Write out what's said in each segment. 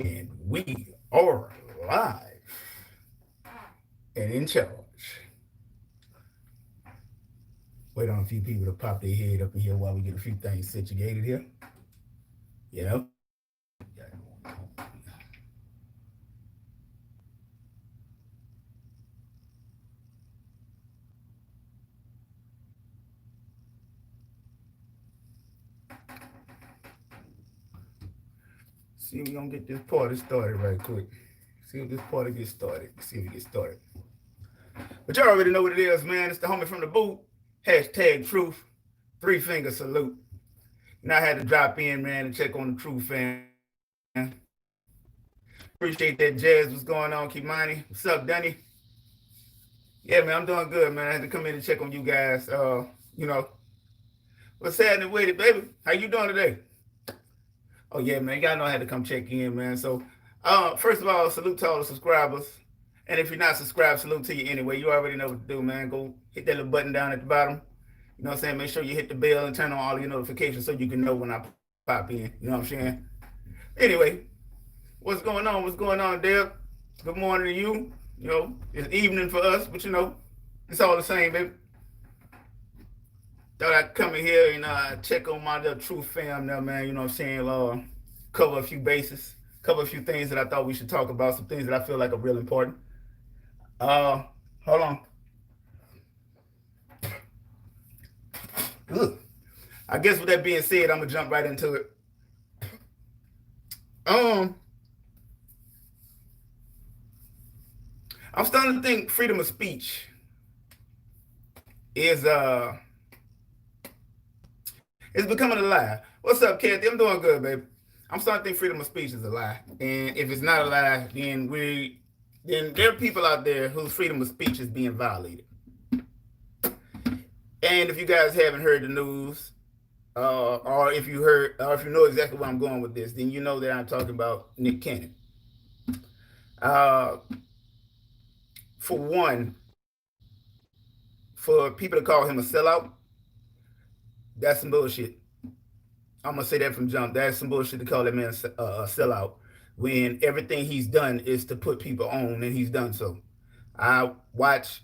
And we are live and in charge. Wait on a few people to pop their head up in here while we get a few things situated here. You know? See, we're gonna get this party started right quick. See if this party gets started. See if it gets started. But y'all already know what it is, man. It's the homie from the boot. Hashtag truth. Three finger salute. And I had to drop in, man, and check on the Troof fam. Appreciate that jazz. What's going on, Kimani? What's up, Dunny? Yeah, man, I'm doing good, man. I had to come in and check on you guys. You know, what's happening with it, baby? How you doing today? Oh yeah, man. Y'all know I had to come check in, man. So, first of all, salute to all the subscribers. And if you're not subscribed, salute to you anyway. You already know what to do, man. Go hit that little button down at the bottom. You know what I'm saying? Make sure you hit the bell and turn on all your notifications so you can know when I pop in. You know what I'm saying? Anyway, what's going on? What's going on, Deb? Good morning to you. You know, it's evening for us, but you know, it's all the same, baby. Thought I'd come in here and check on my little Troof fam now, man. You know what I'm saying? Cover a few bases, cover a few things that I thought we should talk about, some things that I feel like are real important. Hold on. Ugh. I guess with that being said, I'm gonna jump right into it. Um, I'm starting to think freedom of speech is it's becoming a lie. What's up, Kathy? I'm doing good, baby. I'm starting to think freedom of speech is a lie, and if it's not a lie, then there are people out there whose freedom of speech is being violated. And if you guys haven't heard the news, or if you heard, or if you know exactly where I'm going with this, then you know that I'm talking about Nick Cannon. Uh, for one, for people to call him a sellout, that's some bullshit. I'm gonna say that from jump. That's some bullshit to call that man a sellout when everything he's done is to put people on, and he's done so. I watch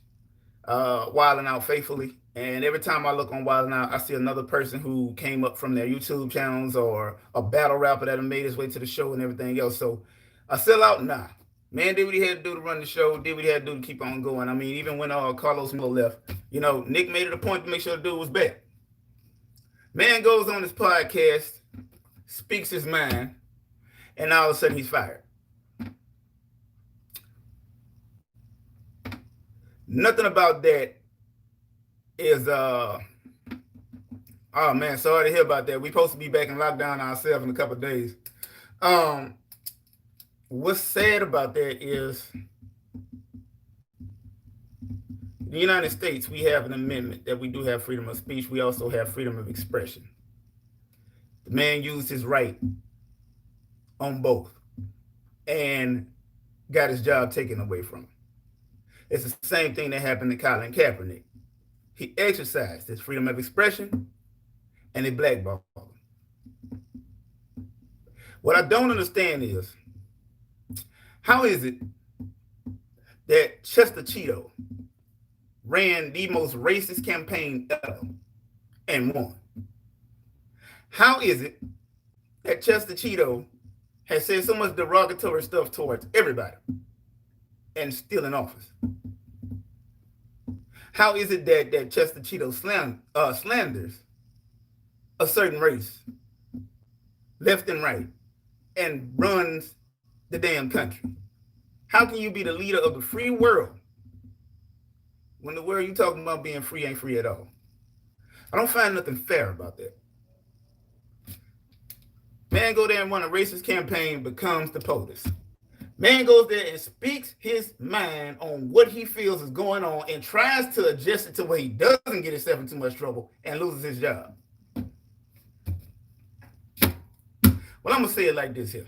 Wildin' Out faithfully, and every time I look on Wildin' Out, I see another person who came up from their YouTube channels or a battle rapper that made his way to the show and everything else. So a sellout, nah. Man did what he had to do to run the show, did what he had to do to keep on going. I mean, even when Carlos Miller left, you know, Nick made it a point to make sure the dude was back. Man goes on his podcast, speaks his mind, and all of a sudden he's fired. Nothing about that is oh man, sorry to hear about that. We supposed to be back in lockdown ourselves in a couple of days. Um what's sad about that is the United States, we have an amendment that we do have freedom of speech. We also have freedom of expression. The man used his right on both and got his job taken away from him. It's the same thing that happened to Colin Kaepernick. He exercised his freedom of expression and they blackballed him. What I don't understand is, how is it that Chester Cheeto ran the most racist campaign ever and won? How is it that Chester Cheeto has said so much derogatory stuff towards everybody and still in office? How is it that Chester Cheeto slanders a certain race, left and right, and runs the damn country? How can you be the leader of the free world when the world you talking about being free ain't free at all? I don't find nothing fair about that. Man go there and run a racist campaign, becomes the POTUS. Man goes there and speaks his mind on what he feels is going on and tries to adjust it to where he doesn't get himself in too much trouble and loses his job. Well, I'm going to say it like this here.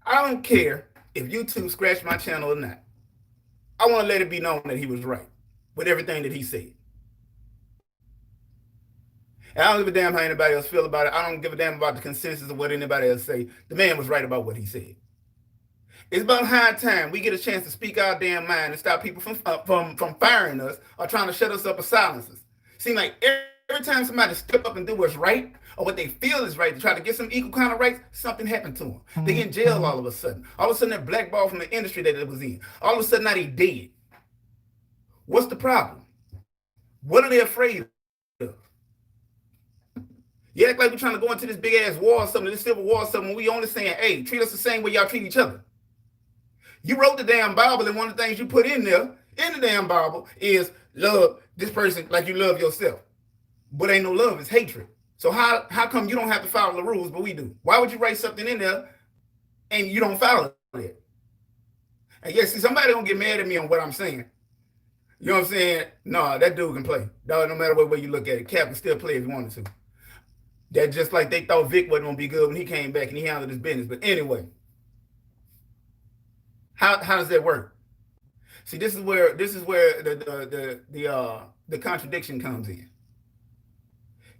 I don't care if YouTube scratched my channel or not. I want to let it be known that he was right with everything that he said. And I don't give a damn how anybody else feel about it. I don't give a damn about the consensus of what anybody else say. The man was right about what he said. It's about high time we get a chance to speak our damn mind and stop people from firing us or trying to shut us up or silence us. Seem like every time somebody step up and do what's right or what they feel is right to try to get some equal kind of rights, something happened to them. They in jail all of a sudden. All of a sudden they're blackballed from the industry that it was in. All of a sudden now they dead. What's the problem? What are they afraid of? You act like we're trying to go into this big ass war or something, this civil war or something. We only saying, hey, treat us the same way y'all treat each other. You wrote the damn Bible, and one of the things you put in there, in the damn Bible, is love this person like you love yourself. But ain't no love, it's hatred. So how come you don't have to follow the rules, but we do? Why would you write something in there and you don't follow it? And yes, see, somebody gonna get mad at me on what I'm saying. You know what I'm saying? No, that dude can play. No matter what way you look at it, Cap can still play if he wanted to. That just like they thought Vic wasn't gonna be good when he came back and he handled his business. But anyway, how does that work? See, this is where the contradiction comes in.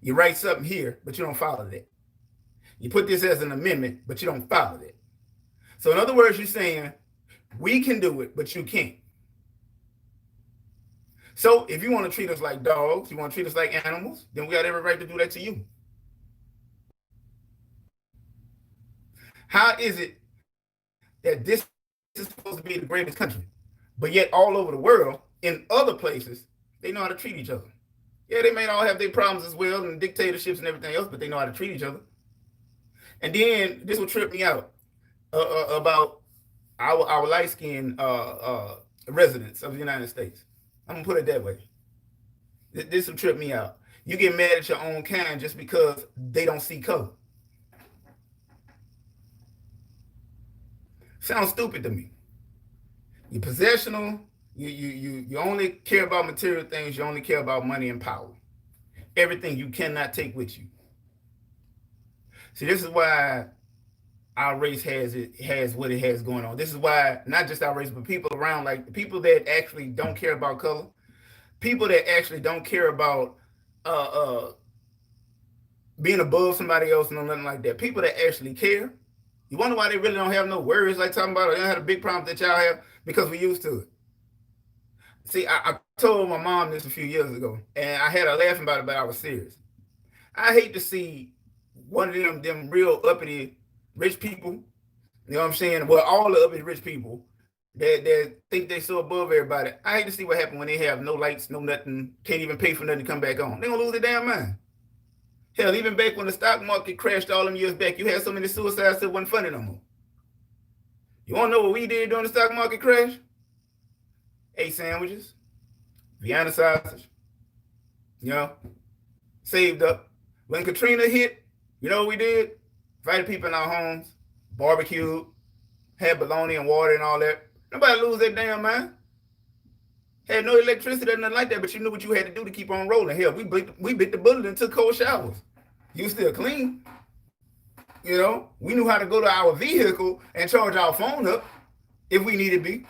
You write something here, but you don't follow that. You put this as an amendment, but you don't follow that. So in other words, you're saying we can do it, but you can't. So if you want to treat us like dogs, you want to treat us like animals, then we got every right to do that to you. How is it that this is supposed to be the greatest country, but yet all over the world, in other places, they know how to treat each other? Yeah, they may all have their problems as well and dictatorships and everything else, but they know how to treat each other. And then this will trip me out about our light-skinned residents of the United States. I'm gonna put it that way. This will trip me out. You get mad at your own kind just because they don't see color. Sounds stupid to me. You're possessional. You only care about material things. You only care about money and power. Everything you cannot take with you. See, this is why our race has what it has going on. This is why not just our race, but people around, like the people that actually don't care about color, people that actually don't care about being above somebody else and nothing like that. People that actually care. You wonder why they really don't have no worries, like talking about they don't have a big problem that y'all have, because we used to it. See, I told my mom this a few years ago, and I had her laughing about it, but I was serious. I hate to see one of them real uppity rich people, you know what I'm saying? Well, all the uppity rich people that think they so above everybody. I hate to see what happens when they have no lights, no nothing, can't even pay for nothing to come back on. They're gonna lose their damn mind. Hell, even back when the stock market crashed all them years back, you had so many suicides that wasn't funny no more. You want to know what we did during the stock market crash? Ate sandwiches, Vienna sausage, you know, saved up. When Katrina hit, you know what we did? Invited people in our homes, barbecued, had bologna and water and all that. Nobody lose their damn mind. Had no electricity or nothing like that, but you knew what you had to do to keep on rolling. Hell, we bit the bullet and took cold showers. You still clean. You know, we knew how to go to our vehicle and charge our phone up if we needed be.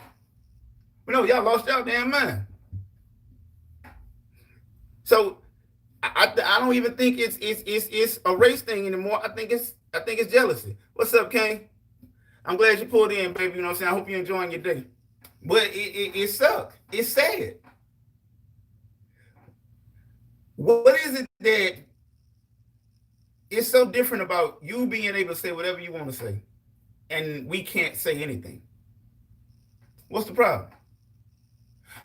But no, y'all lost y'all damn mind. So I don't even think it's a race thing anymore. I think it's jealousy. What's up, Kane? I'm glad you pulled in, baby. You know what I'm saying? I hope you're enjoying your day. But it sucks. It's sad. What is it that is so different about you being able to say whatever you want to say and we can't say anything? What's the problem?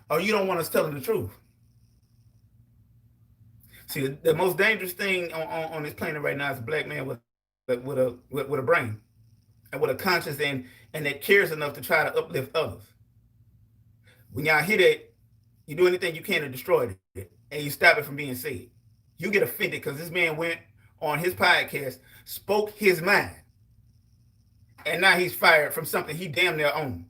Or you don't want us telling the truth? See, the most dangerous thing on this planet right now is a black man with a brain and with a conscience and that cares enough to try to uplift others. When y'all hear that, you do anything you can to destroy it, and you stop it from being said. You get offended because this man went on his podcast, spoke his mind, and now he's fired from something he damn near owned.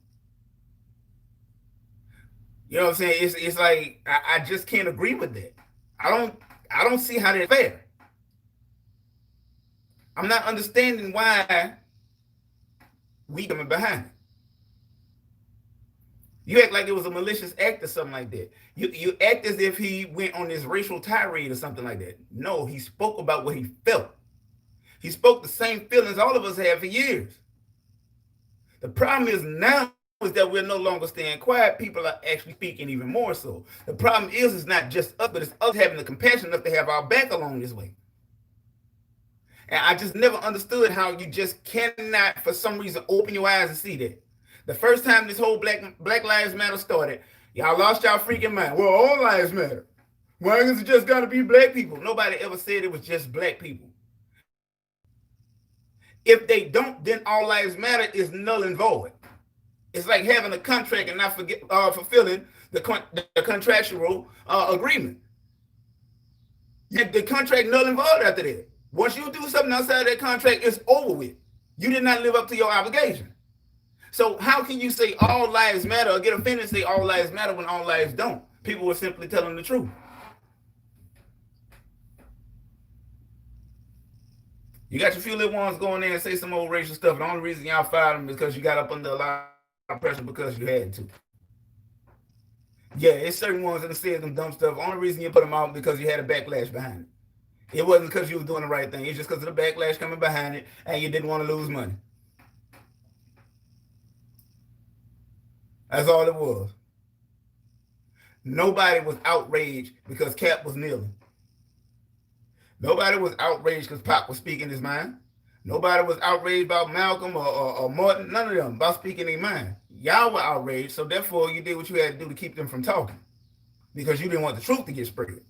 You know what I'm saying? It's like I just can't agree with that. I don't see how that's fair. I'm not understanding why we coming behind it. You act like it was a malicious act or something like that. You act as if he went on this racial tirade or something like that. No, he spoke about what he felt. He spoke the same feelings all of us have for years. The problem is now is that we're no longer staying quiet. People are actually speaking even more so. The problem is it's not just us, but it's us having the compassion enough to have our back along this way. And I just never understood how you just cannot, for some reason, open your eyes and see that. The first time this whole Black Lives Matter started, y'all lost y'all freaking mind. Well, all lives matter. Why is it just got to be black people? Nobody ever said it was just black people. If they don't, then all lives matter is null and void. It's like having a contract and not fulfilling the contractual agreement. The contract null and void after that. Once you do something outside of that contract, it's over with. You did not live up to your obligation. So how can you say all lives matter or get offended and say all lives matter when all lives don't? People were simply telling the truth. You got your few little ones going there and say some old racial stuff. The only reason y'all fired them is because you got up under a lot of pressure because you had to. Yeah, it's certain ones that said some dumb stuff. The only reason you put them out because you had a backlash behind it. It wasn't because you was doing the right thing. It's just because of the backlash coming behind it and you didn't want to lose money. That's all it was. Nobody was outraged because Cap was kneeling. Nobody was outraged because Pop was speaking his mind. Nobody was outraged about Malcolm or Martin. None of them about speaking their mind. Y'all were outraged, so therefore you did what you had to do to keep them from talking because you didn't want the truth to get spread.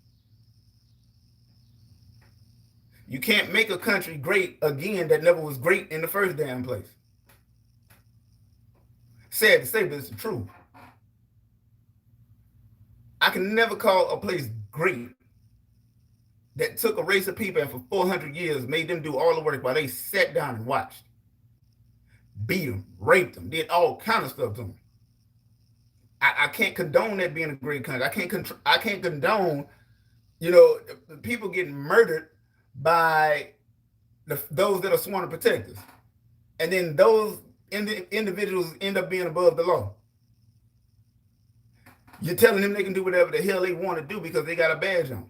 You can't make a country great again that never was great in the first damn place. Sad to say, but it's the truth. I can never call a place great that took a race of people and for 400 years made them do all the work while they sat down and watched. Beat them, raped them, did all kind of stuff to them. I can't condone that being a great country. I can't condone, the people getting murdered by those that are sworn to protect us. And then those individuals end up being above the law. You're telling them they can do whatever the hell they want to do because they got a badge on.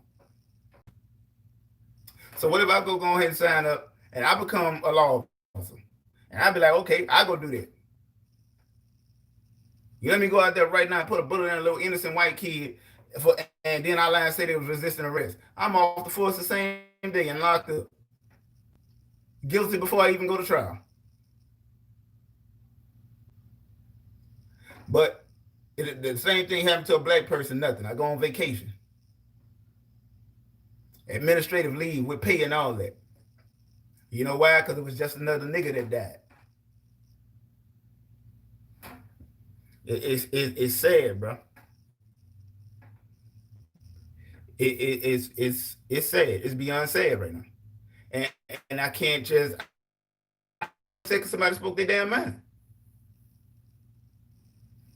So what if I go ahead and sign up and I become a law officer? And I'd be like, okay, I'll go do that. You let me go out there right now and put a bullet in a little innocent white kid, and then I lie and say they was resisting arrest. I'm off the force the same day and locked up. Guilty before I even go to trial. But the same thing happened to a black person, nothing. I go on vacation. Administrative leave with pay and all that. You know why? Because it was just another nigga that died. It's sad, bro. It's sad. It's beyond sad right now. And I can't just say because somebody spoke their damn mind.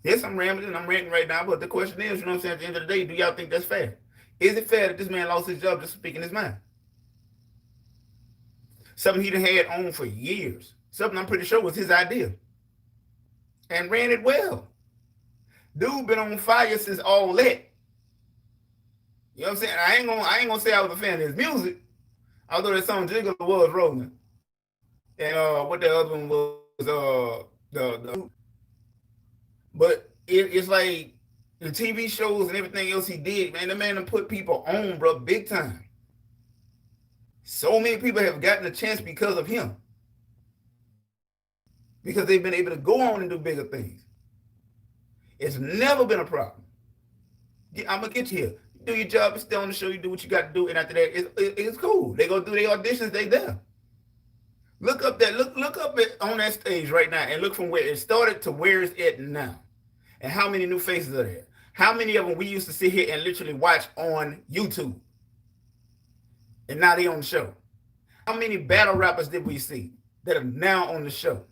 Yes, I'm ranting right now, but the question is, you know what I'm saying, at the end of the day, do y'all think that's fair? Is it fair that this man lost his job just speaking his mind? Something he done had on for years. Something I'm pretty sure was his idea. And ran it well. Dude been on fire since all that. You know what I'm saying? I ain't gonna say I was a fan of his music, although that song Jiggle was rolling. And what the other one was but it's like the TV shows and everything else he did, man, the man done put people on, bro, big time. So many people have gotten a chance because of him. Because they've been able to go on and do bigger things. It's never been a problem. I'm going to get you here. You do your job, stay on the show, you do what you got to do, and after that, it's cool. They go do their auditions, they there. Look up on that stage right now and look from where it started to where it's at now. And how many new faces are there? How many of them we used to sit here and literally watch on YouTube? And now they on the show. How many battle rappers did we see that are now on the show?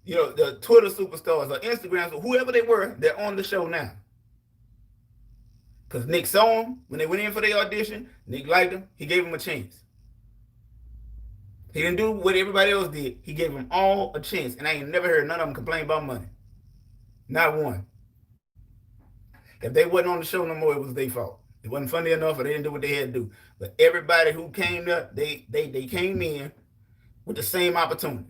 The Twitter superstars or Instagrams or whoever they were, they're on the show now. Because Nick saw them when they went in for their audition. Nick liked them. He gave them a chance. He didn't do what everybody else did. He gave them all a chance. And I ain't never heard none of them complain about money. Not one. If they wasn't on the show no more, it was their fault. It wasn't funny enough or they didn't do what they had to do. But everybody who came there, they came in with the same opportunity.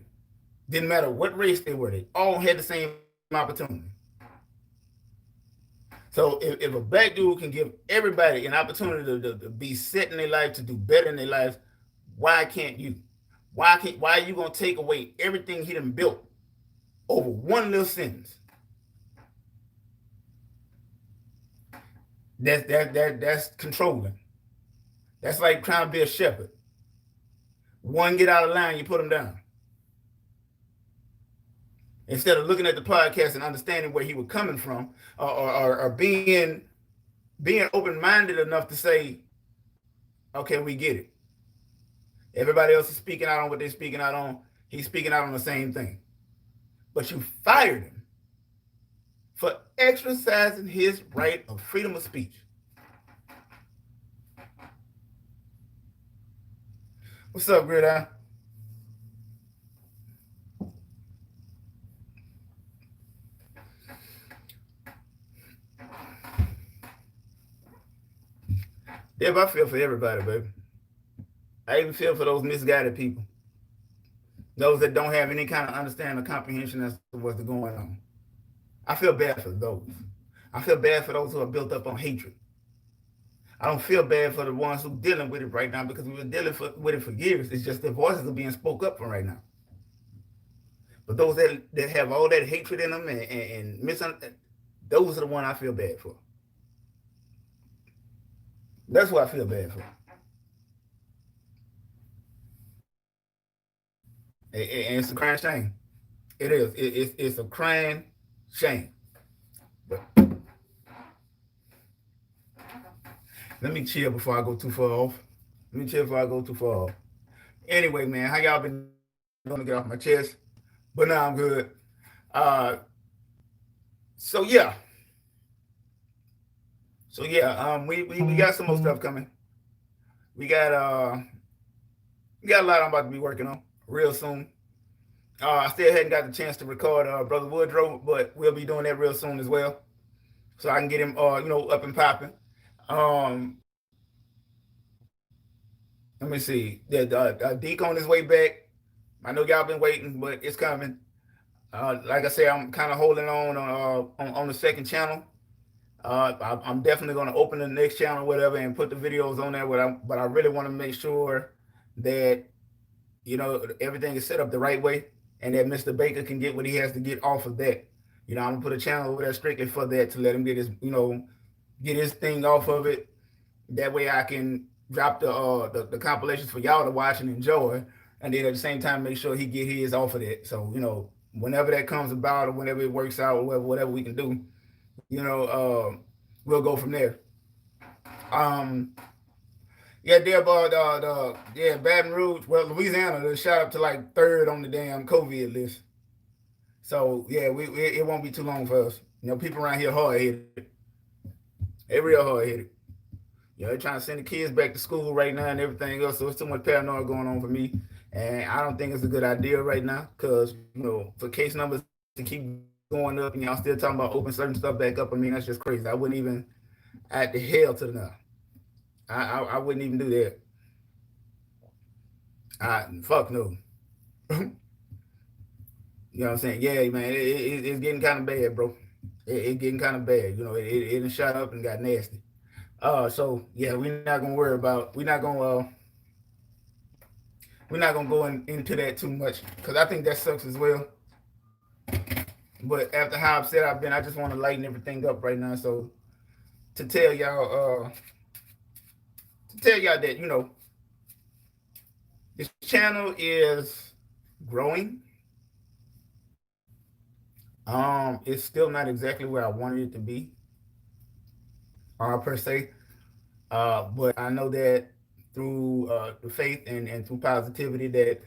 Didn't matter what race they were. They all had the same opportunity. So if a black dude can give everybody an opportunity to be set in their life, to do better in their lives, why can't you? Why are you gonna take away everything he done built over one little sentence? That's controlling. That's like trying to be a shepherd. One get out of line, you put them down. Instead of looking at the podcast and understanding where he was coming from, or being open minded enough to say, okay, we get it. Everybody else is speaking out on what they're speaking out on. He's speaking out on the same thing. But you fired him for exercising his right of freedom of speech. What's up, Gridiron? Deb, I feel for everybody, baby. I even feel for those misguided people. Those that don't have any kind of understanding or comprehension as to what's going on. I feel bad for those. I feel bad for those who are built up on hatred. I don't feel bad for the ones who are dealing with it right now because we were dealing with it for years. It's just their voices are being spoke up for right now. But those that have all that hatred in them and misunderstanding, those are the ones I feel bad for. That's what I feel bad for. And it's a crying shame. It is. It's a crying shame. But let me chill before I go too far off. Let me chill before I go too far off. Anyway, man, how y'all been doing to get off my chest? But now I'm good. Uh, so yeah. We got some more stuff coming. We got a lot I'm about to be working on real soon. I still hadn't got the chance to record Brother Woodrow, but we'll be doing that real soon as well, so I can get him up and popping. Um, Let me see. Deke on his way back. I know y'all been waiting, but it's coming. Like I said, I'm kind of holding on the second channel. I'm definitely going to open the next channel, whatever, and put the videos on there. But I really want to make sure that everything is set up the right way, and that Mr. Baker can get what he has to get off of that. I'm gonna put a channel over there strictly for that to let him get his thing off of it. That way, I can drop the compilations for y'all to watch and enjoy, and then at the same time make sure he get his off of that. So whenever that comes about or whenever it works out, or whatever we can do, we'll go from there. Yeah, there, but Baton Rouge, well, Louisiana, they shot up to like third on the damn COVID list. So yeah, it won't be too long for us. People around here hard headed. They real hard headed. They're trying to send the kids back to school right now and everything else. So it's too much paranoia going on for me, and I don't think it's a good idea right now because for case numbers to keep going up and y'all still talking about open certain stuff back up. I mean, that's just crazy. I wouldn't even add the hell to the now. I wouldn't even do that. Fuck no. You know what I'm saying? Yeah, man, it's getting kind of bad, bro. It's getting kind of bad. It shot up and got nasty. So yeah, we're not gonna worry about. We're not gonna go into that too much because I think that sucks as well. But after how upset I've been, I just want to lighten everything up right now. So to tell y'all that this channel is growing. It's still not exactly where I wanted it to be, per se. But I know that through the faith and through positivity that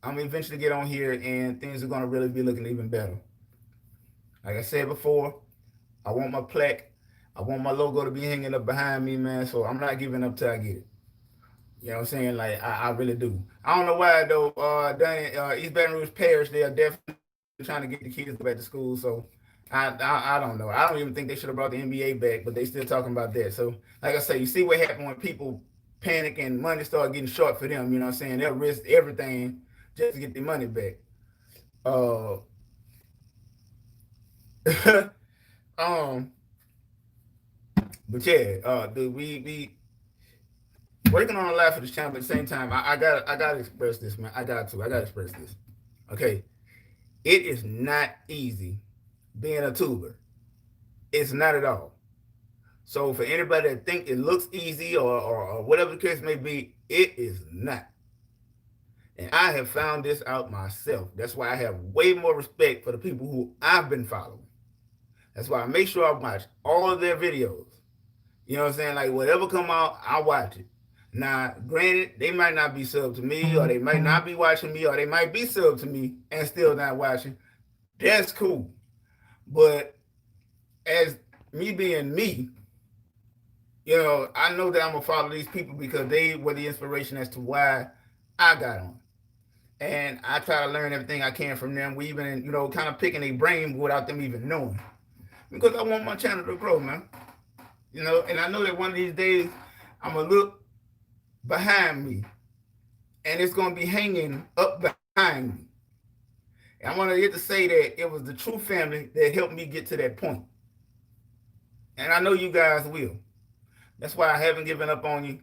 I'm eventually get on here and things are gonna really be looking even better. Like I said before, I want my plaque. I want my logo to be hanging up behind me, man. So I'm not giving up till I get it. You know what I'm saying? Like I really do. I don't know why though. Down in East Baton Rouge Parish, they are definitely trying to get the kids back to school. So I don't know. I don't even think they should have brought the NBA back, but they still talking about that. So like I say, you see what happened when people panic and money start getting short for them. You know what I'm saying? They'll risk everything just to get their money back. Uh, um, but yeah, we working on a lot for this channel. At the same time, I gotta express this, man. I gotta express this. Okay, it is not easy being a tuber. It's not at all. So for anybody that think it looks easy or whatever the case may be, it is not. And I have found this out myself. That's why I have way more respect for the people who I've been following. That's why I make sure I watch all of their videos. You know what I'm saying? Like whatever come out, I watch it. Now, granted, they might not be sub to me, or they might not be watching me, or they might be sub to me and still not watching. That's cool. But as me being me, I know that I'm gonna follow these people because they were the inspiration as to why I got on. And I try to learn everything I can from them. We even, kind of picking a brain without them even knowing. Because I want my channel to grow, man. And I know that one of these days I'm gonna look behind me and it's gonna be hanging up behind me. And I want to get to say that it was the Troof family that helped me get to that point. And I know you guys will. That's why I haven't given up on you.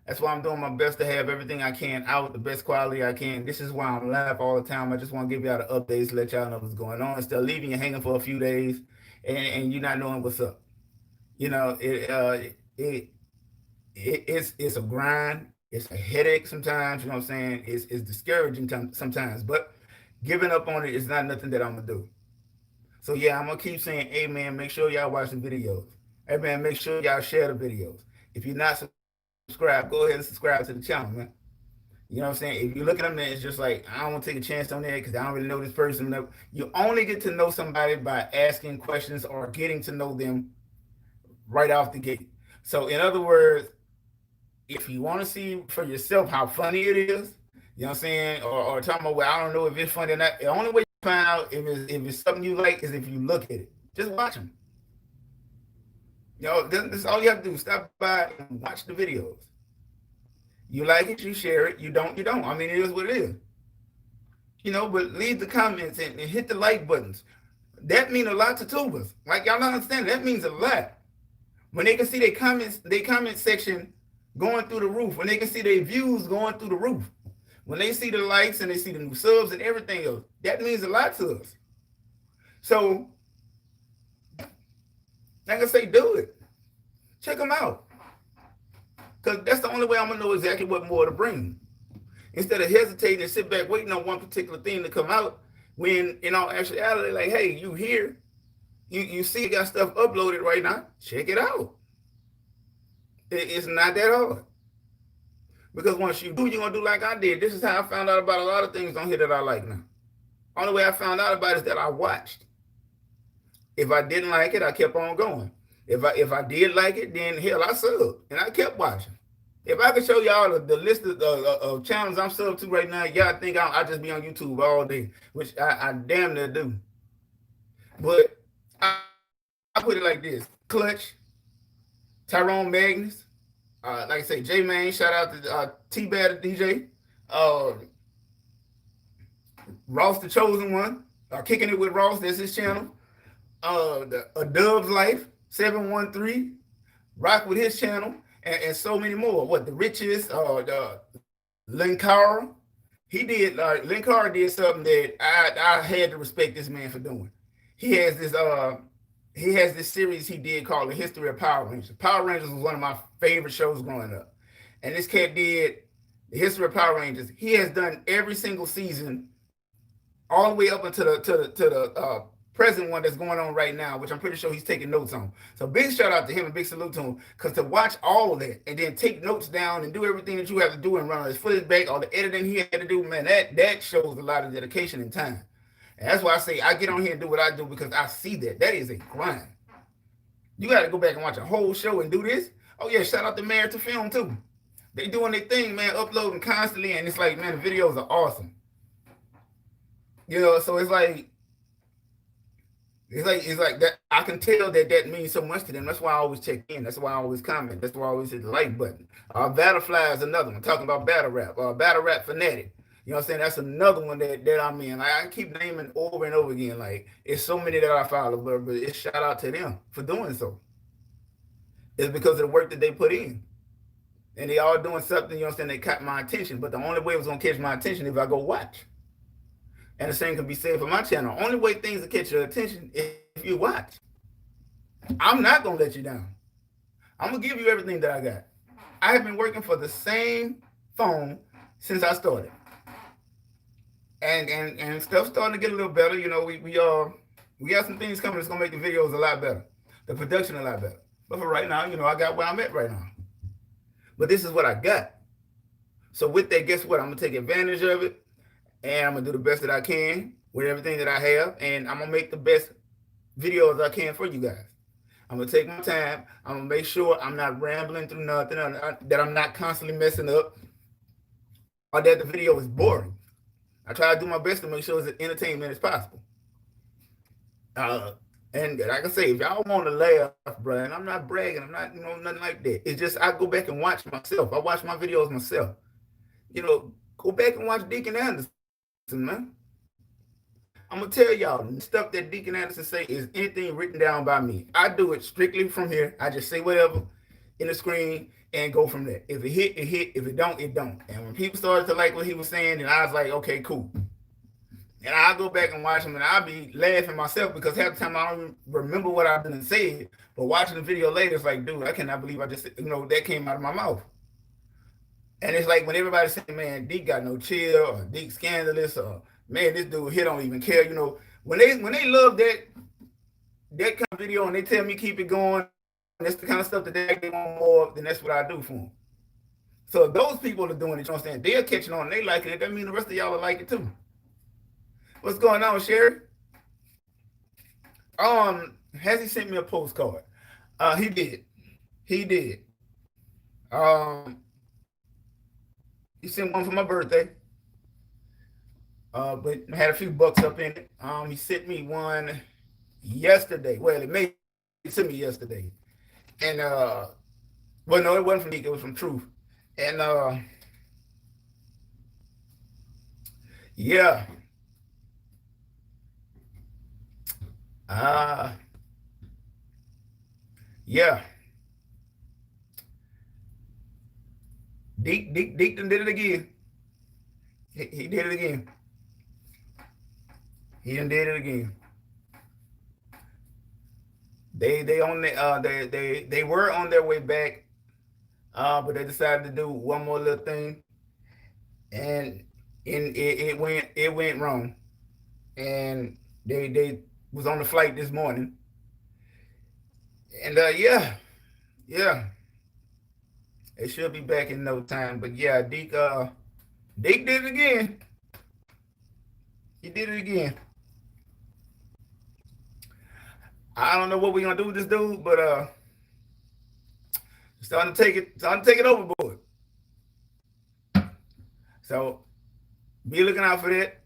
That's why I'm doing my best to have everything I can out, the best quality I can. This is why I'm live all the time. I just want to give y'all the updates, let y'all know what's going on, instead of leaving you hanging for a few days and you not knowing what's up. It's a grind. It's a headache sometimes. You know what I'm saying? It's discouraging sometimes, but giving up on it is not nothing that I'm gonna do. So yeah, I'm gonna keep saying, hey man, make sure y'all watch the videos. Hey man, make sure y'all share the videos. If you're not subscribed, go ahead and subscribe to the channel, man. You know what I'm saying? If you look at them, it's just like, I don't want to take a chance on that because I don't really know this person. You only get to know somebody by asking questions or getting to know them right off the gate. So in other words, if you want to see for yourself how funny it is, you know what I'm saying, or talking about, well, I don't know if it's funny or not. The only way you find out if it's something you like is if you look at it. Just watch them. This is all you have to do. Stop by and watch the videos. You like it, you share it. You don't, you don't. I mean, it is what it is. But leave the comments and hit the like buttons. That means a lot to tubers. Like, y'all don't understand. That means a lot. When they can see their comment section going through the roof, when they can see their views going through the roof, when they see the likes and they see the new subs and everything else, that means a lot to us. So, like I say, do it. Check them out. Because that's the only way I'm going to know exactly what more to bring. Instead of hesitating and sit back waiting on one particular thing to come out, when in all actuality, like, hey, you here, you see you got stuff uploaded right now, check it out. It's not that hard. Because once you do, you're going to do like I did. This is how I found out about a lot of things on here that I like now. Only way I found out about it is that I watched. If I didn't like it, I kept on going. If I did like it, then hell, I subbed and I kept watching. If I could show y'all the list of channels I'm subbed to right now, y'all think I just be on YouTube all day, which I damn near do. But I put it like this: Clutch, Tyrone Magnus, like I say, J Man. Shout out to T-Bad DJ, Ross the Chosen One, Kicking It with Ross. That's his channel. A Dub's Life 713, rock with his channel, and so many more. What the richest? The Linkara. Linkara did something that I had to respect this man for doing. He has this series he did called The History of Power Rangers. Power Rangers was one of my favorite shows growing up. And this cat did The History of Power Rangers. He has done every single season all the way up until the present one that's going on right now, which I'm pretty sure he's taking notes on. So big shout out to him and big salute to him, because to watch all of that and then take notes down and do everything that you have to do and run on his footage back, all the editing he had to do, man, that shows a lot of dedication and time. And that's why I say I get on here and do what I do, because I see that is a grind. You got to go back and watch a whole show and do this. Oh yeah, shout out to Married to Film too. They doing their thing, man, uploading constantly, and it's like, man, the videos are awesome. So it's like that. I can tell that means so much to them. That's why I always check in. That's why I always comment. That's why I always hit the like button. Battlefly is another one, talking about battle rap. Battle rap fanatic. You know what I'm saying? That's another one that I'm in. Like, I keep naming over and over again. Like, it's so many that I follow, but it's shout out to them for doing so. It's because of the work that they put in. And they all doing something, you know what I'm saying, they caught my attention. But the only way it was gonna catch my attention if I go watch. And the same can be said for my channel. Only way things will catch your attention if you watch. I'm not gonna let you down. I'm gonna give you everything that I got. I have been working for the same phone since I started. And stuff's starting to get a little better. You know, we got some things coming that's gonna make the videos a lot better, the production a lot better. But for right now, you know, I got where I'm at right now. But this is what I got. So with that, guess what? I'm gonna take advantage of it, and I'm gonna do the best that I can with everything that I have, and I'm gonna make the best videos I can for you guys. I'm gonna take my time. I'm gonna make sure I'm not rambling through nothing, that I'm not constantly messing up, or that the video is boring. I try to do my best to make sure it's as entertainment as possible. And like I say, if y'all want to laugh, bro, and I'm not bragging, I'm not, you know, nothing like that. It's just I go back and watch myself. I watch my videos myself. You know, go back and watch Deacon Anderson, man. I'm gonna tell y'all, the stuff that Deacon Anderson say is anything written down by me. I do it strictly from here. I just say whatever in the screen and go from there. If it hit, it hit. If it don't, it don't. And when people started to like what he was saying, then I was like, okay, cool. And I'll go back and watch him, and I'll be laughing myself because half the time I don't remember what I've been saying. But watching the video later, it's like, dude, I cannot believe I just, you know, that came out of my mouth. And it's like when everybody's saying, man, Deke got no chill, or Deke scandalous, or man, this dude here don't even care. You know, when they love that kind of video and they tell me keep it going, that's the kind of stuff that they want more of, then that's what I do for them. So if those people are doing it, you know what I'm saying, they're catching on and they liking it, that means the rest of y'all will like it too. What's going on, Sherry? Has he sent me a postcard? He did. He did. He sent one for my birthday. But had a few bucks up in it. He sent me one yesterday. Well, it made it to me yesterday. And well, no, it wasn't from Nick, it was from Troof. And yeah. Yeah. Deke done did it again. He did it again. He done did it again. They on the they were on their way back, but they decided to do one more little thing, and it went wrong, and they was on the flight this morning, and yeah, they should be back in no time. But yeah, Deke did it again. He did it again. I don't know what we're gonna do with this dude, but starting to take it overboard. So be looking out for that,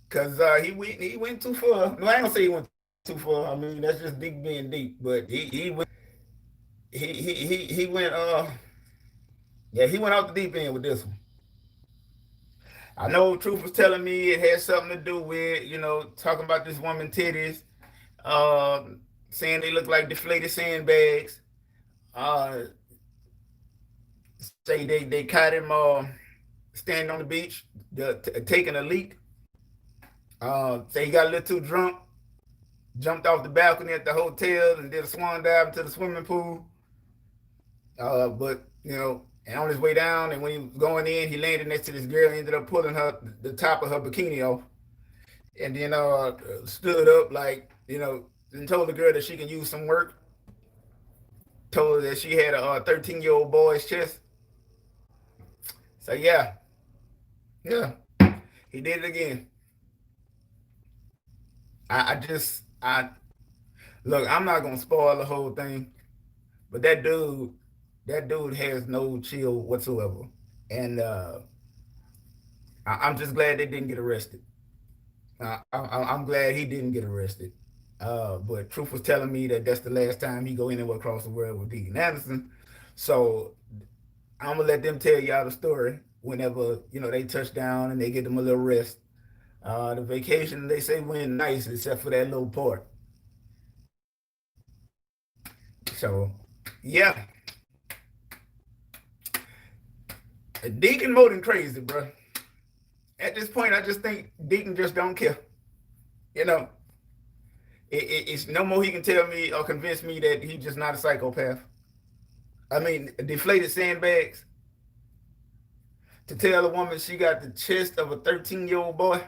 cause he went too far. No, I ain't gonna say he went too far. I mean that's just Deke being Deke, but he went he went yeah, he went off the deep end with this one. I know Troof was telling me it had something to do with, you know, talking about this woman titties, uh, saying they look like deflated sandbags. Uh, say they caught him standing on the beach, taking a leak. Say he got a little too drunk, jumped off the balcony at the hotel and did a swan dive into the swimming pool. But you know, and on his way down, and when he was going in, he landed next to this girl. And ended up pulling her the top of her bikini off, and then stood up like, you know, and told the girl that she can use some work. Told her that she had a 13-year-old boy's chest. So yeah, he did it again. I look. I'm not gonna spoil the whole thing, but that dude has no chill whatsoever, and I'm just glad they didn't get arrested. I'm glad he didn't get arrested. But Truth was telling me that that's the last time he go anywhere across the world with Deacon Anderson. So I'm gonna let them tell y'all the story. whenever they touch down and they get them a little rest. The vacation they say went nice except for that little part. So yeah, Deacon more than crazy, bro. At this point, I just think Deacon just don't care. You know, it's no more he can tell me or convince me that he's just not a psychopath. I mean, deflated sandbags to tell a woman she got the chest of a 13-year-old boy.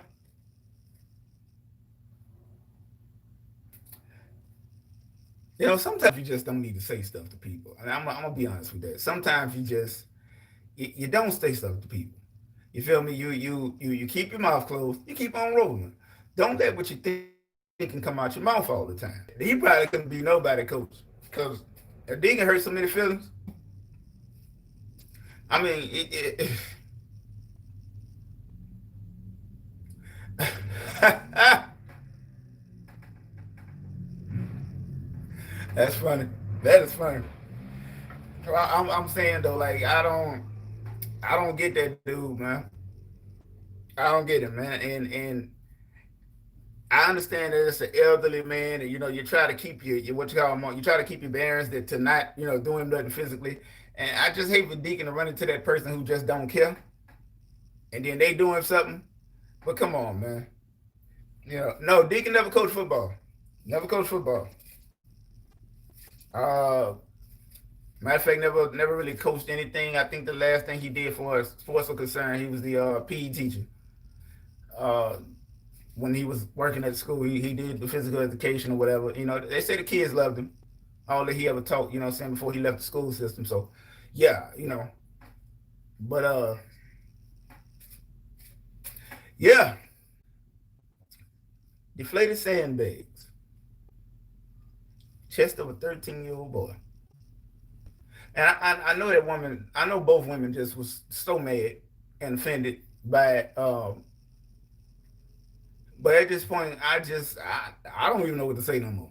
Sometimes you just don't need to say stuff to people. And I'm gonna be honest with that. Sometimes you don't say stuff to people. You feel me? You keep your mouth closed. You keep on rolling. Don't let what you think can come out your mouth all the time. He probably couldn't be nobody coach because if they can hurt so many feelings. I mean, that's funny. That is funny. I'm saying though, like I don't get that dude, man. I don't get it, man. And I understand that it's an elderly man, and you try to keep your what you call them, you try to keep your bearings that to not do him nothing physically. And I just hate for Deacon to run into that person who just don't care, and then they doing something. But come on, man. No, Deacon never coached football. Never coached football. Uh, Matter of fact, never really coached anything. I think the last thing he did for us sports were concerned, he was the PE teacher. Uh, when he was working at school, he did the physical education or whatever. They say the kids loved him. All that he ever taught, saying before he left the school system. So, yeah, But yeah, deflated sandbags, chest of a 13-year-old boy. And I know that woman. I know both women just was so mad and offended by it. But at this point, I don't even know what to say no more.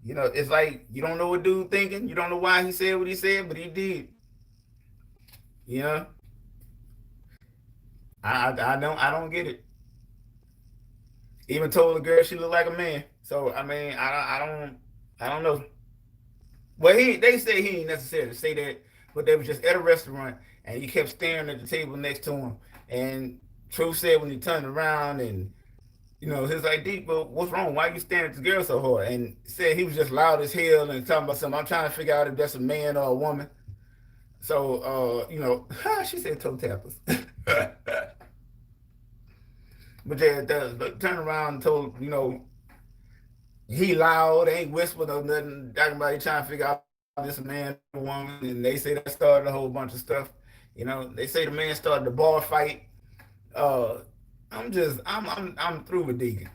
It's like you don't know what dude thinking. You don't know why he said what he said, but he did. You know, I don't get it. Even told the girl she looked like a man. So I mean, I don't know. Well, they say he ain't necessarily say that, but they was just at a restaurant and he kept staring at the table next to him. And Troof said when he turned around and he's like, Deep, but what's wrong? Why you staring at this girl so hard? And said he was just loud as hell and talking about something. I'm trying to figure out if that's a man or a woman. So, she said toe tappers. But yeah, turned around and told, he loud, ain't whispering or nothing, talking about he trying to figure out this man or woman. And they say that started a whole bunch of stuff. They say the man started the bar fight. Uh, I'm through with Deacon.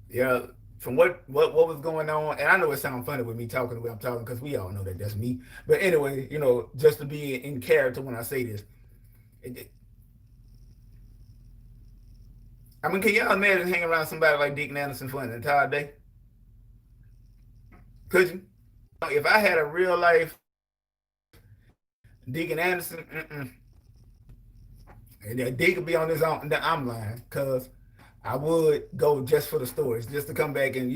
Yeah, from what was going on, and I know it sounds funny with me talking the way I'm talking because we all know that that's me. But anyway, just to be in character when I say this, I mean, can y'all imagine hanging around somebody like Deacon Anderson for an entire day? Could you? If I had a real life Deacon Anderson, and Deacon be on his own, I'm lying because I would go just for the stories, just to come back and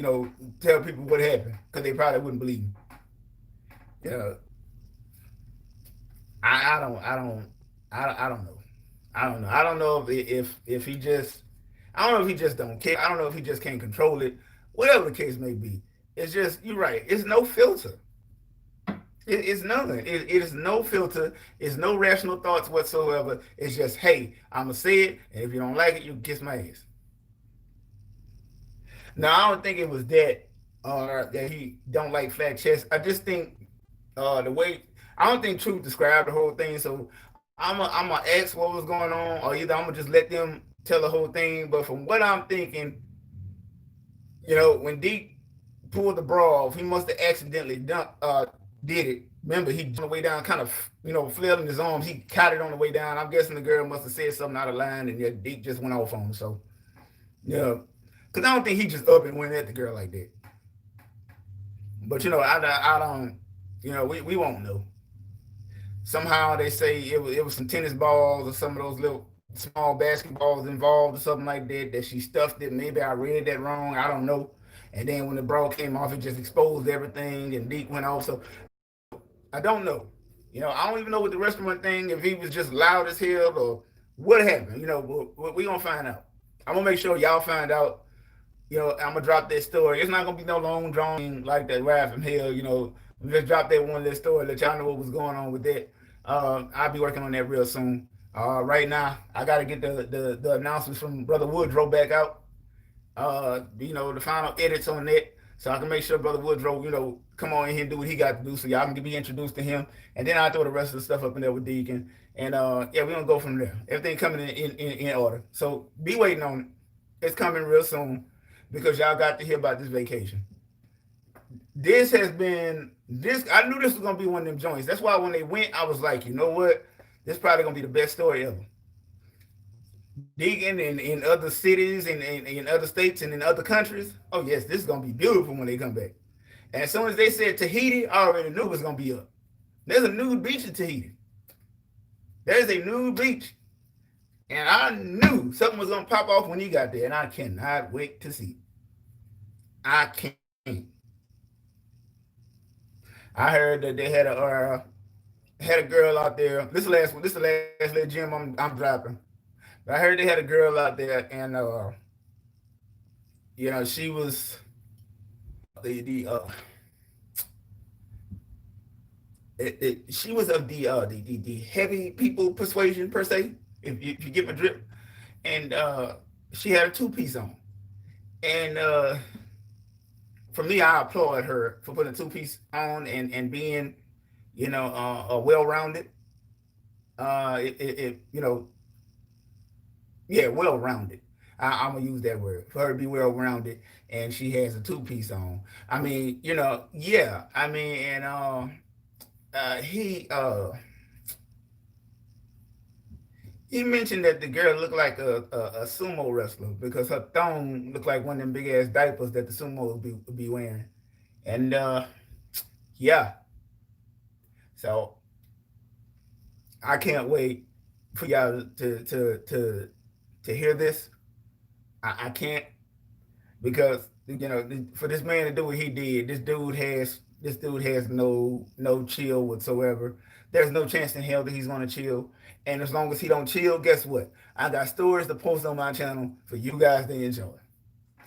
tell people what happened because they probably wouldn't believe me. Yeah, I don't know. I don't know. I don't know if he just I don't know if he just don't care. I don't know if he just can't control it. Whatever the case may be, it's just you're right. It's no filter. It's nothing. It is no filter. It's no rational thoughts whatsoever. It's just, hey, I'm gonna say it, and if you don't like it, you kiss my ass. Now I don't think it was that he don't like fat chest. I just think the way I don't think Truth described the whole thing. So I'm gonna ask what was going on, or either I'm gonna just let them tell the whole thing. But from what I'm thinking, when Deke pulled the bra off, he must have accidentally did it. Remember, he on the way down, kind of flailing his arms. He caught it on the way down. I'm guessing the girl must have said something out of line, and yeah, Deke just went off on him. So yeah, because I don't think he just up and went at the girl like that. But I don't. We won't know. Somehow they say it was some tennis balls or some of those little small basketballs involved or something like that. That she stuffed it. Maybe I read that wrong. I don't know. And then when the bra came off, it just exposed everything, and Deke went off. So I don't know. I don't even know what the restaurant thing, if he was just loud as hell or what happened. We gonna find out. I'm gonna make sure y'all find out. I'm gonna drop that story. It's not gonna be no long drawn like that ride from hell. Just drop that one little story, let y'all know what was going on with that. I'll be working on that real soon. Right now, I gotta get the announcements from Brother Woodrow back out. The final edits on that, so I can make sure Brother Woodrow, come on in here and do what he got to do, so y'all can be introduced to him, and then I'll throw the rest of the stuff up in there with Deacon, and yeah, we're gonna go from there. Everything coming in order, so be waiting on it. It's coming real soon because y'all got to hear about this vacation. This has been this. I knew this was gonna be one of them joints. That's why when they went, I was like, you know what? This is probably gonna be the best story ever. Digging in other cities and in other states and in other countries. Oh yes, this is gonna be beautiful when they come back. And as soon as they said Tahiti, I already knew it was gonna be up. There's a nude beach in Tahiti. There's a nude beach. And I knew something was gonna pop off when he got there, and I cannot wait to see. I can't. I heard that they had a girl out there. This last one. This is the last little gym I'm dropping. But I heard they had a girl out there, and she was the she was of the heavy people persuasion per se. If you get my drip, and she had a two piece on, and for me, I applaud her for putting a two piece on and being well rounded. It yeah, well rounded. I'm gonna use that word for her to be well rounded, and she has a two piece on. I mean, yeah. I mean, and he mentioned that the girl looked like a sumo wrestler because her thong looked like one of them big ass diapers that the sumos be wearing, and yeah. So I can't wait for y'all to hear this. I can't, because for this man to do what he did, this dude has no chill whatsoever. There's no chance in hell that he's gonna chill. And as long as he don't chill, guess what? I got stories to post on my channel for you guys to enjoy.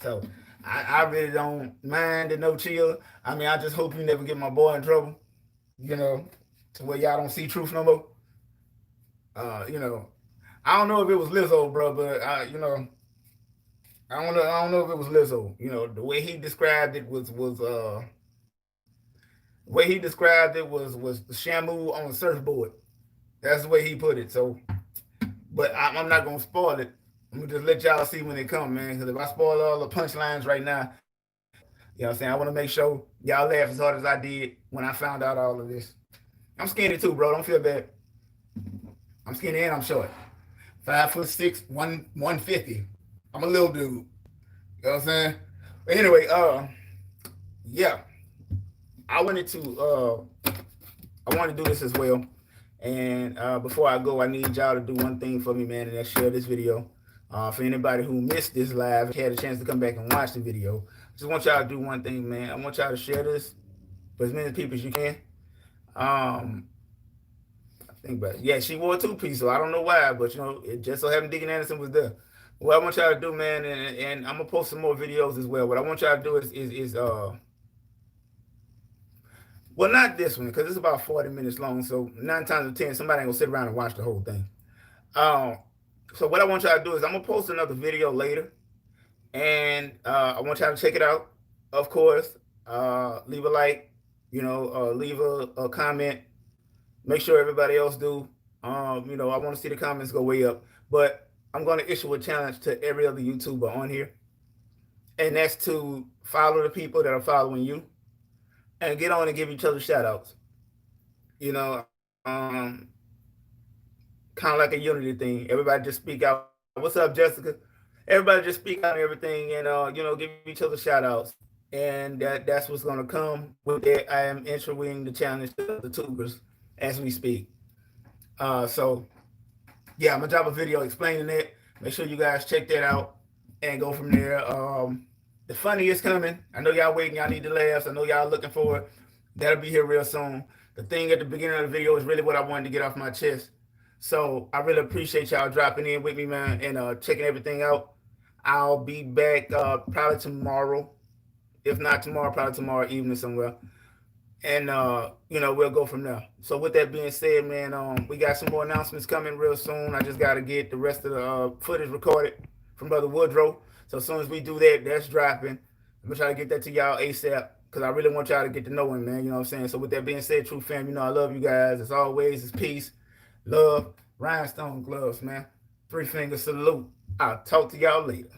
So I really don't mind the no chill. I mean, I just hope you never get my boy in trouble, you know, to where y'all don't see truth no more. Uh, you know, I don't know if it was Lizzo, bro, but I don't know if it was Lizzo. The way he described it was Shamu on a surfboard. That's the way he put it. So, but I'm not gonna spoil it. I'm gonna just let y'all see when they come, man. Because if I spoil all the punchlines right now, what I'm saying, I want to make sure y'all laugh as hard as I did when I found out all of this. I'm skinny too, bro. Don't feel bad. I'm skinny and I'm short. 5'6", 150. I'm a little dude. You know what I'm saying? But anyway, yeah, I wanted to I want to do this as well. And before I go, I need y'all to do one thing for me, man, and that's share this video. For anybody who missed this live, had a chance to come back and watch the video, I just want y'all to do one thing, man. I want y'all to share this with as many people as you can. Think about it. Yeah, she wore a two piece, so I don't know why, but it just so happened Deacon Anderson was there. What I want y'all to do, man, and I'm gonna post some more videos as well. What I want y'all to do is well, not this one because it's about 40 minutes long. So 9 times out of 10, somebody ain't gonna sit around and watch the whole thing. Um, so what I want y'all to do is I'm gonna post another video later, and I want y'all to check it out. Of course, leave a like, leave a comment. Make sure everybody else do. I want to see the comments go way up. But I'm gonna issue a challenge to every other YouTuber on here, and that's to follow the people that are following you and get on and give each other shout outs. You know, kind of like a unity thing. Everybody just speak out. What's up, Jessica? Everybody just speak out and everything, and give each other shout outs. And that's what's gonna come with that. I am entering the challenge to the tubers as we speak. So yeah, I'm gonna drop a video explaining it. Make sure you guys check that out and go from there. The funny is coming. I know y'all waiting. Y'all need the laughs. I know y'all looking for it. That'll be here real soon. The thing at the beginning of the video is really what I wanted to get off my chest. So I really appreciate y'all dropping in with me, man, and checking everything out. I'll be back probably tomorrow. If not tomorrow, probably tomorrow evening somewhere. And we'll go from there. So with that being said, man, we got some more announcements coming real soon. I just got to get the rest of the footage recorded from Brother Woodrow. So as soon as we do that, that's dropping. I'm gonna try to get that to y'all ASAP because I really want y'all to get to know him, man. You know what I'm saying? So with that being said, true fam, I love you guys. As always, it's peace, love, rhinestone gloves, man. Three finger salute. I'll talk to y'all later.